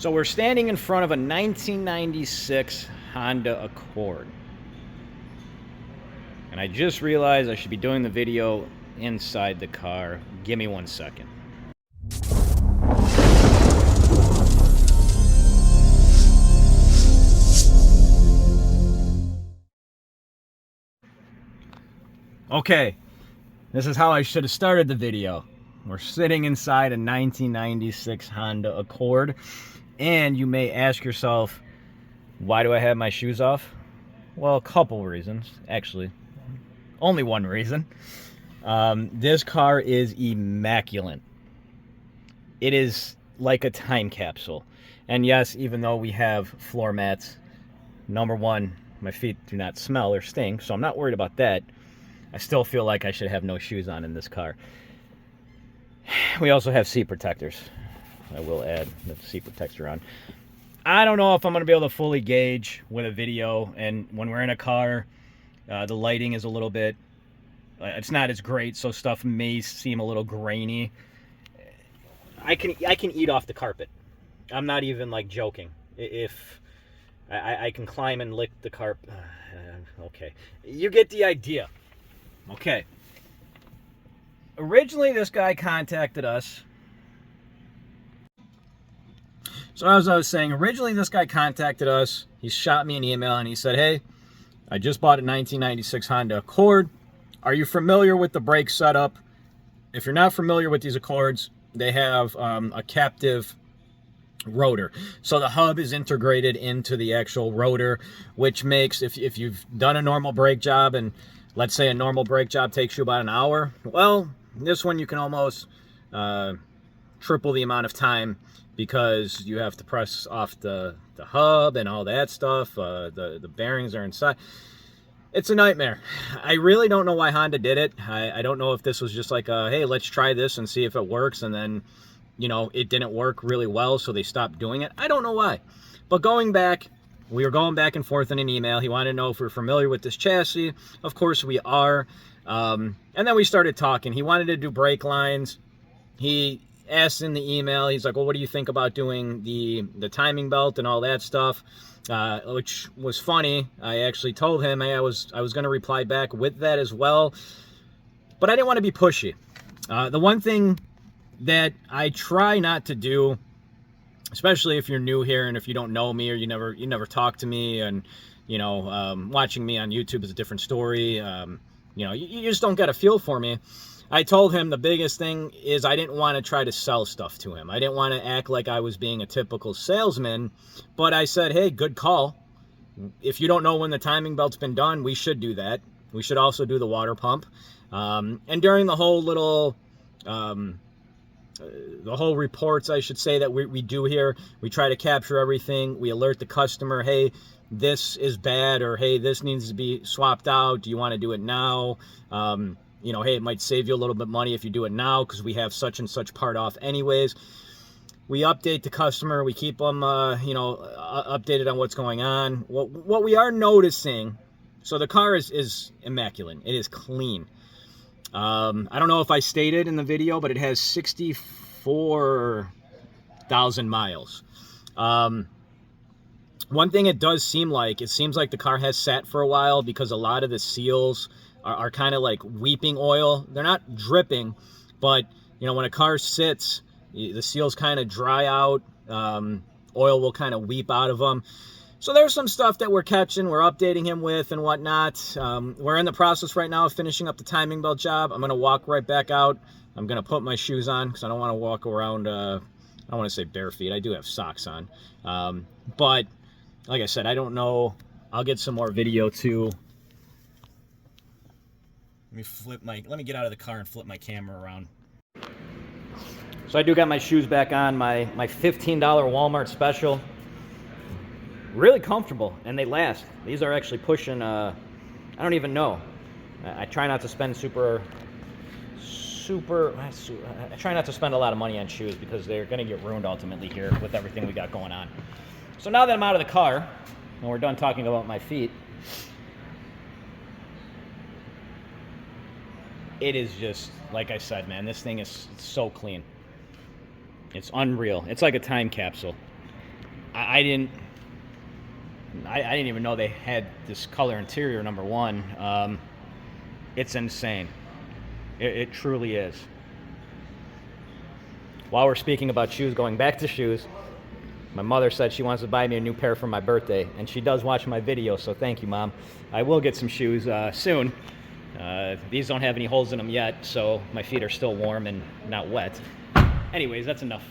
So we're standing in front of a 1996 Honda Accord. And I just realized I should be doing the video inside the car. Give me 1 second. Okay, this is how I should have started the video. We're sitting inside a 1996 Honda Accord, and you may ask yourself, why do I have my shoes off? Well, a couple reasons, actually. Only one reason. This car is immaculate. It is like a time capsule. And yes, even though we have floor mats, number one, my feet do not smell or stink, so I'm not worried about that. I still feel like I should have no shoes on in this car. We also have seat protectors. I will add the seat protector on. I don't know if I'm going to be able to fully gauge with a video, and when we're in a car, the lighting is a little bit, it's not as great, so stuff may seem a little grainy. I can eat off the carpet. I'm not even like joking. If I can climb and lick the carpet. Okay, you get the idea. Okay. Originally, this guy contacted us. So as I was saying, originally this guy contacted us. He shot me an email and he said, hey, I just bought a 1996 Honda Accord. Are you familiar with the brake setup? If you're not familiar with these Accords, they have a captive rotor. So the hub is integrated into the actual rotor, which makes, if you've done a normal brake job, and let's say a normal brake job takes you about an hour, well, this one you can almost triple the amount of time, because you have to press off the hub and all that stuff. The bearings are inside. It's a nightmare. I really don't know why Honda did it. I don't know if this was just like, hey, let's try this and see if it works, and then, you know, it didn't work really well, so they stopped doing it. I don't know why. But going back, we were going back and forth in an email. He wanted to know if we're familiar with this chassis. Of course we are. And then we started talking. He wanted to do brake lines. He asked in the email, he's like, well, what do you think about doing the timing belt and all that stuff? Which was funny. I actually told him, hey, I was going to reply back with that as well, but I didn't want to be pushy. The one thing that I try not to do, especially if you're new here and if you don't know me or you never talk to me, and you know, watching me on YouTube is a different story. You know, you just don't get a feel for me. I told him the biggest thing is I didn't want to try to sell stuff to him. I didn't want to act like I was being a typical salesman, but I said, hey, good call. If you don't know when the timing belt's been done, we should do that. We should also do the water pump. And during the whole little, the whole reports, I should say, that we do here, we try to capture everything. We alert the customer, hey, this is bad, or hey, this needs to be swapped out. Do you want to do it now? You know, hey, it might save you a little bit of money if you do it now, because we have such and such part off anyways. We update the customer. We keep them, you know, updated on what's going on. What we are noticing, so the car is immaculate. It is clean. I don't know if I stated in the video, but it has 64,000 miles. One thing it does seem like, it seems like the car has sat for a while, because a lot of the seals are kind of like weeping oil. They're not dripping, but you know, when a car sits, the seals kind of dry out. Oil will kind of weep out of them. So there's some stuff that we're catching, we're updating him with and whatnot. We're in the process right now of finishing up the timing belt job. I'm going to walk right back out. I'm going to put my shoes on, because I don't want to walk around, I don't want to say bare feet. I do have socks on. But like I said, I don't know. I'll get some more video too. Let me get out of the car and flip my camera around. So I do got my shoes back on, my $15 Walmart special. Really comfortable, and they last. These are actually pushing, I don't even know. I try not to spend I try not to spend a lot of money on shoes, because they're gonna get ruined ultimately here with everything we got going on. So now that I'm out of the car, and we're done talking about my feet, it is just, like I said, man, this thing is so clean. It's unreal. It's like a time capsule. I didn't even know they had this color interior, number one. It's insane. It truly is. While we're speaking about shoes, going back to shoes, my mother said she wants to buy me a new pair for my birthday, and she does watch my video, so thank you, Mom. I will get some shoes soon. These don't have any holes in them yet, so my feet are still warm and not wet. Anyways, that's enough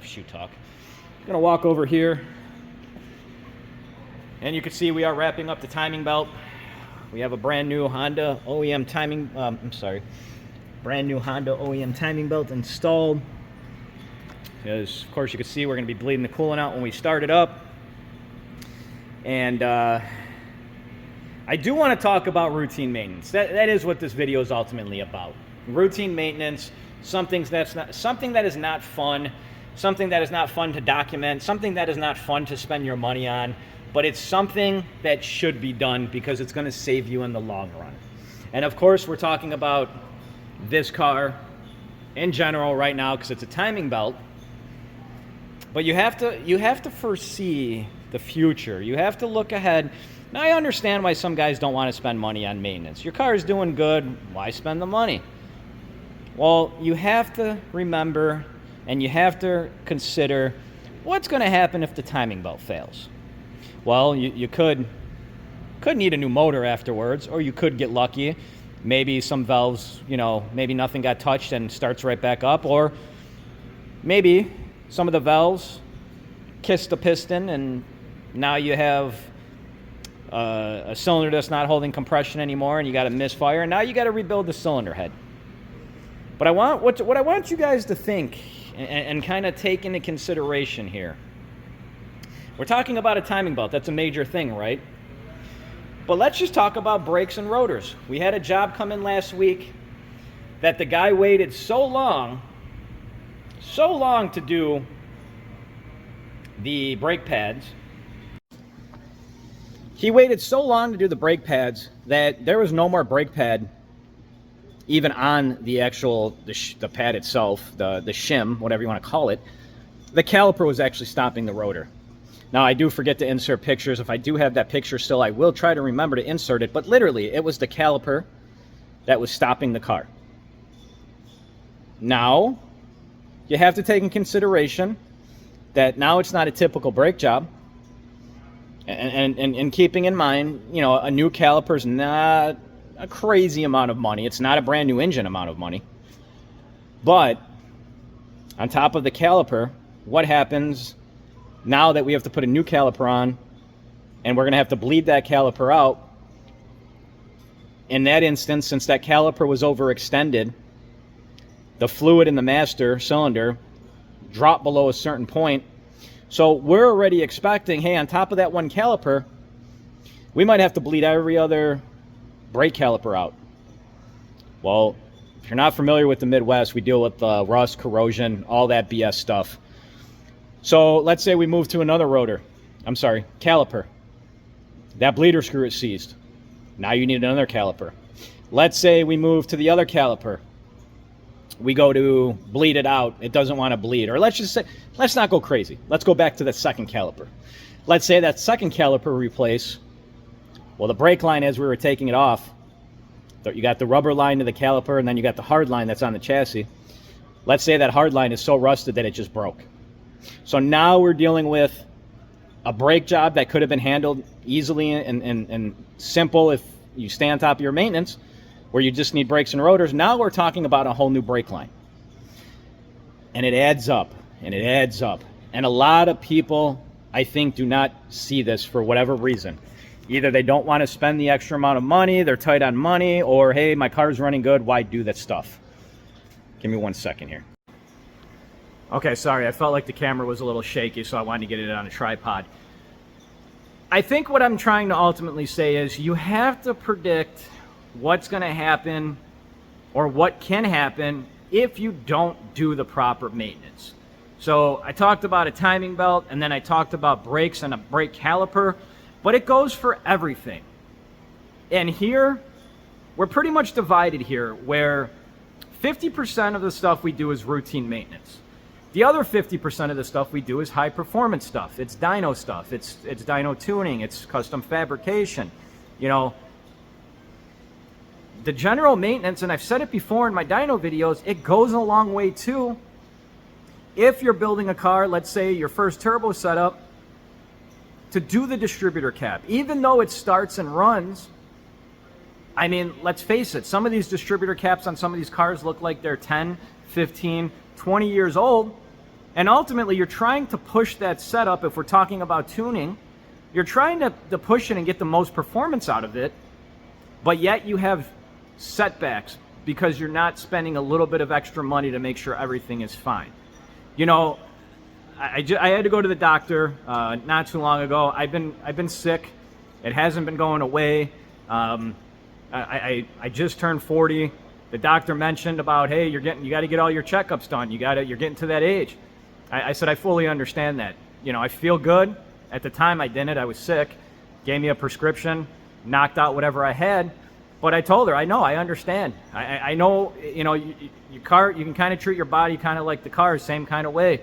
shoe talk. I'm gonna walk over here, and you can see we are wrapping up the timing belt. We have a brand new Honda OEM timing, brand new Honda OEM timing belt installed. As of course you can see, we're going to be bleeding the coolant out when we start it up. And I do want to talk about routine maintenance. That is what this video is ultimately about. Routine maintenance, something that is not fun, something that is not fun to document, something that is not fun to spend your money on, but it's something that should be done because it's going to save you in the long run. And of course, we're talking about this car in general right now because it's a timing belt. But you have to foresee the future. You have to look ahead. Now, I understand why some guys don't want to spend money on maintenance. Your car is doing good. Why spend the money? Well, you have to remember and you have to consider what's going to happen if the timing belt fails. Well, you could need a new motor afterwards, or you could get lucky. Maybe some valves, maybe nothing got touched and starts right back up, or maybe some of the valves kissed the piston and now you have a cylinder that's not holding compression anymore and you got a misfire and now you got to rebuild the cylinder head. But what I want you guys to think and kind of take into consideration here. We're talking about a timing belt. That's a major thing, right? But let's just talk about brakes and rotors. We had a job come in last week that the guy waited so long to do the brake pads. He waited so long to do the brake pads that there was no more brake pad even on the actual the pad itself, the shim, whatever you want to call it. The caliper was actually stopping the rotor. Now, I do forget to insert pictures. If I do have that picture still, I will try to remember to insert it. But literally, it was the caliper that was stopping the car. Now, you have to take in consideration that now it's not a typical brake job. And keeping in mind, a new caliper is not a crazy amount of money. It's not a brand new engine amount of money. But on top of the caliper, what happens now that we have to put a new caliper on and we're going to have to bleed that caliper out? In that instance, since that caliper was overextended, the fluid in the master cylinder dropped below a certain point. So we're already expecting, hey, on top of that one caliper, we might have to bleed every other brake caliper out. Well, if you're not familiar with the Midwest, we deal with rust, corrosion, all that BS stuff. So let's say we move to another caliper. That bleeder screw is seized. Now you need another caliper. Let's say we move to the other caliper. We go to bleed it out. It doesn't want to bleed. Or let's not go crazy. Let's go back to the second caliper. Let's say that second caliper replace. Well, the brake line, as we were taking it off, you got the rubber line to the caliper, and then you got the hard line that's on the chassis. Let's say that hard line is so rusted that it just broke. So now we're dealing with a brake job that could have been handled easily and simple if you stay on top of your maintenance, where you just need brakes and rotors. Now we're talking about a whole new brake line. And it adds up, and it adds up. And a lot of people, I think, do not see this for whatever reason. Either they don't want to spend the extra amount of money, they're tight on money, or, hey, my car's running good, why do that stuff? Give me 1 second here. Okay, sorry, I felt like the camera was a little shaky, so I wanted to get it on a tripod. I think what I'm trying to ultimately say is you have to predict what's going to happen or what can happen if you don't do the proper maintenance. So I talked about a timing belt, and then I talked about brakes and a brake caliper, but it goes for everything. And here, we're pretty much divided here, where 50% of the stuff we do is routine maintenance. The other 50% of the stuff we do is high performance stuff. It's dyno stuff. It's dyno tuning. It's custom fabrication. You know, the general maintenance, and I've said it before in my dyno videos, it goes a long way too. If you're building a car, let's say your first turbo setup, to do the distributor cap, even though it starts and runs, I mean, let's face it, some of these distributor caps on some of these cars look like they're 10, 15, 20 years old. And ultimately, you're trying to push that setup, if we're talking about tuning, you're trying to push it and get the most performance out of it, but yet you have setbacks because you're not spending a little bit of extra money to make sure everything is fine. You know, I had to go to the doctor not too long ago. I've been sick. It hasn't been going away. I just turned 40. The doctor mentioned about, hey, you got to get all your checkups done. You're getting to that age. I said, I fully understand that. You know, I feel good. At the time I didn't. I was sick. Gave me a prescription, knocked out whatever I had. But I told her, I know, I understand. I know, you know, your car, you can kind of treat your body kind of like the car, same kind of way.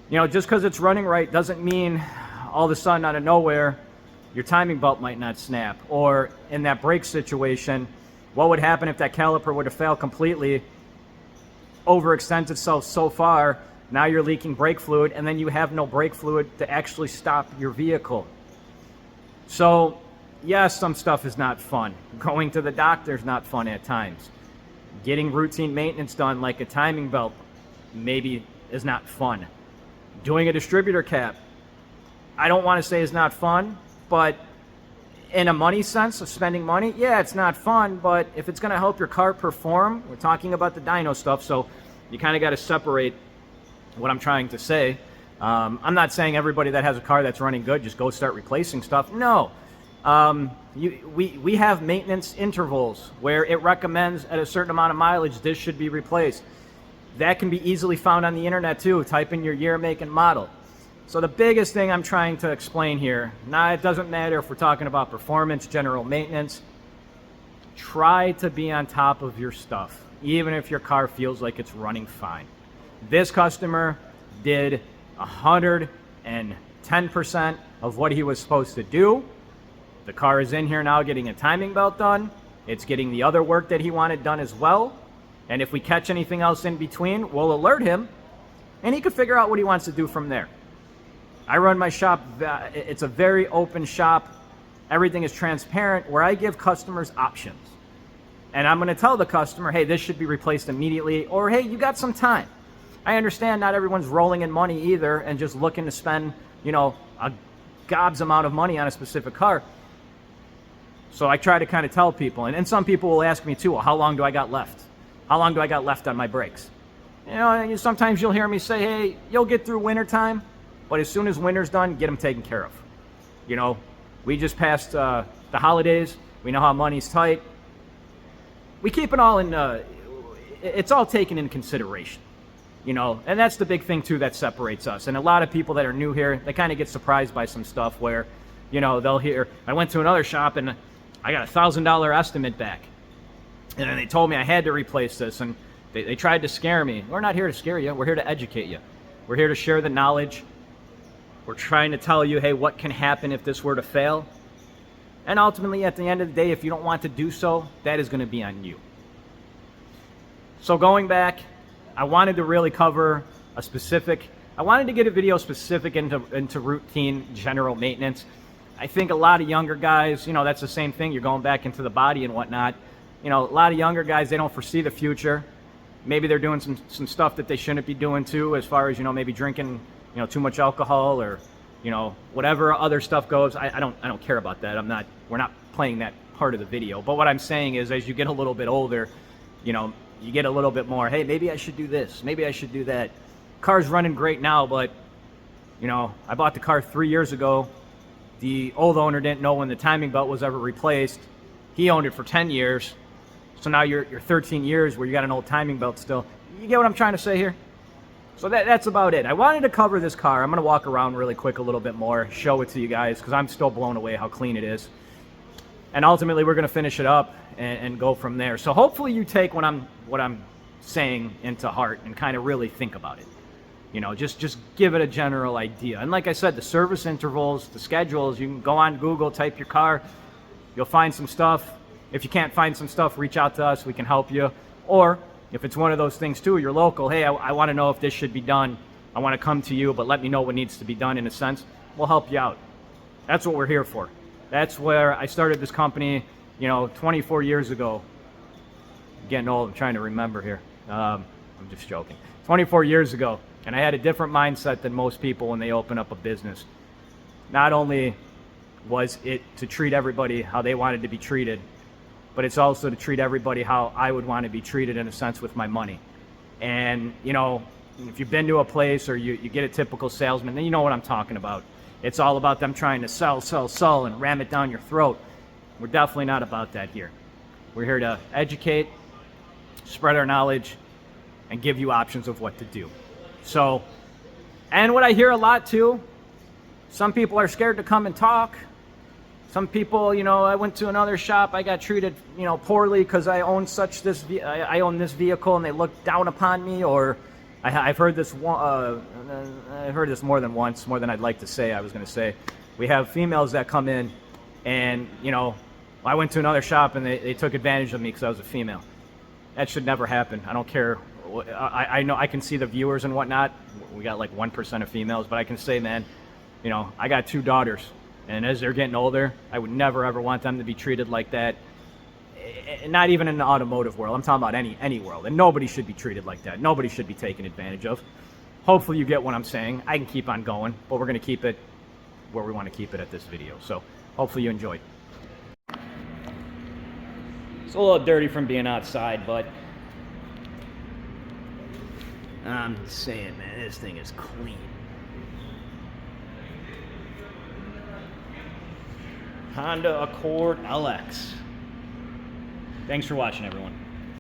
You know, just because it's running right doesn't mean all of a sudden out of nowhere your timing belt might not snap. Or in that brake situation, what would happen if that caliper would have failed completely, overextends itself so far, now you're leaking brake fluid, and then you have no brake fluid to actually stop your vehicle. So, yes, some stuff is not fun. Going to the doctor is not fun at times. Getting routine maintenance done like a timing belt maybe is not fun. Doing a distributor cap, I don't want to say is not fun, but in a money sense of spending money, yeah, it's not fun, but if it's going to help your car perform, we're talking about the dyno stuff, so you kind of got to separate what I'm trying to say. I'm not saying everybody that has a car that's running good, just go start replacing stuff. No. We have maintenance intervals where it recommends at a certain amount of mileage, this should be replaced. That can be easily found on the internet too. Type in your year, make, and model. So the biggest thing I'm trying to explain here, now it doesn't matter if we're talking about performance, general maintenance, try to be on top of your stuff, even if your car feels like it's running fine. This customer did 110% of what he was supposed to do. The car is in here now getting a timing belt done. It's getting the other work that he wanted done as well. And if we catch anything else in between, we'll alert him, and he can figure out what he wants to do from there. I run my shop, it's a very open shop. Everything is transparent, where I give customers options. And I'm going to tell the customer, hey, this should be replaced immediately, or hey, you got some time. I understand not everyone's rolling in money either and just looking to spend, you know, a gobs amount of money on a specific car. So I try to kind of tell people, and some people will ask me too, well, how long do I got left? How long do I got left on my brakes? You know, and sometimes you'll hear me say, hey, you'll get through winter time, but as soon as winter's done, get them taken care of. You know, we just passed the holidays. We know how money's tight. We keep it all in, it's all taken in consideration. You know, and that's the big thing too that separates us. And a lot of people that are new here, they kind of get surprised by some stuff where, you know, they'll hear, I went to another shop and I got a $1,000 estimate back. And then they told me I had to replace this, and they tried to scare me. We're not here to scare you. We're here to educate you. We're here to share the knowledge. We're trying to tell you, hey, what can happen if this were to fail? And ultimately, at the end of the day, if you don't want to do so, that is going to be on you. So going back, I wanted to really cover I wanted to get a video specific into routine general maintenance. I think a lot of younger guys, you know, that's the same thing. You're going back into the body and whatnot. You know, a lot of younger guys, they don't foresee the future. Maybe they're doing some stuff that they shouldn't be doing too, as far as, you know, maybe drinking, you know, too much alcohol or, you know, whatever other stuff goes. I don't care about that. We're not playing that part of the video. But what I'm saying is, as you get a little bit older, you know, you get a little bit more, hey, maybe I should do this. Maybe I should do that. Car's running great now, but, you know, I bought the car 3 years ago. The old owner didn't know when the timing belt was ever replaced. He owned it for 10 years. So now you're 13 years where you got an old timing belt still. You get what I'm trying to say here? So that's about it. I wanted to cover this car. I'm going to walk around really quick a little bit more, show it to you guys, because I'm still blown away how clean it is. And ultimately, we're going to finish it up and go from there. So hopefully you take what I'm saying into heart and kind of really think about it. You know, just give it a general idea. And like I said, the service intervals, the schedules, you can go on Google, type your car, you'll find some stuff. If you can't find some stuff, reach out to us, we can help you. Or if it's one of those things too, you're local, hey, I want to know if this should be done. I want to come to you, but let me know what needs to be done in a sense. We'll help you out. That's what we're here for. That's where I started this company, you know, 24 years ago. I'm getting old, I'm trying to remember here. I'm just joking. 24 years ago, and I had a different mindset than most people when they open up a business. Not only was it to treat everybody how they wanted to be treated, but it's also to treat everybody how I would want to be treated in a sense with my money. And, you know, if you've been to a place or you get a typical salesman, then you know what I'm talking about. It's all about them trying to sell, and ram it down your throat. We're definitely not about that here. We're here to educate, spread our knowledge, and give you options of what to do. So, and what I hear a lot too, some people are scared to come and talk. Some people, you know, I went to another shop, I got treated, you know, poorly because I own I own this vehicle and they looked down upon me. Or I've heard this I've heard this more than once, more than I'd like to say. I was going to say, we have females that come in and, you know, I went to another shop and they took advantage of me because I was a female. That should never happen. I don't care. I know I can see the viewers and whatnot. We got like 1% of females, but I can say, man, you know, I got 2 daughters, and as they're getting older, I would never ever want them to be treated like that. Not even in the automotive world. I'm talking about any world, and nobody should be treated like that. Nobody should be taken advantage of. Hopefully you get what I'm saying. I can keep on going, but we're going to keep it where we want to keep it at this video. So hopefully you enjoyed. It's a little dirty from being outside, but I'm saying, man, this thing is clean. Honda Accord LX. Thanks for watching, everyone.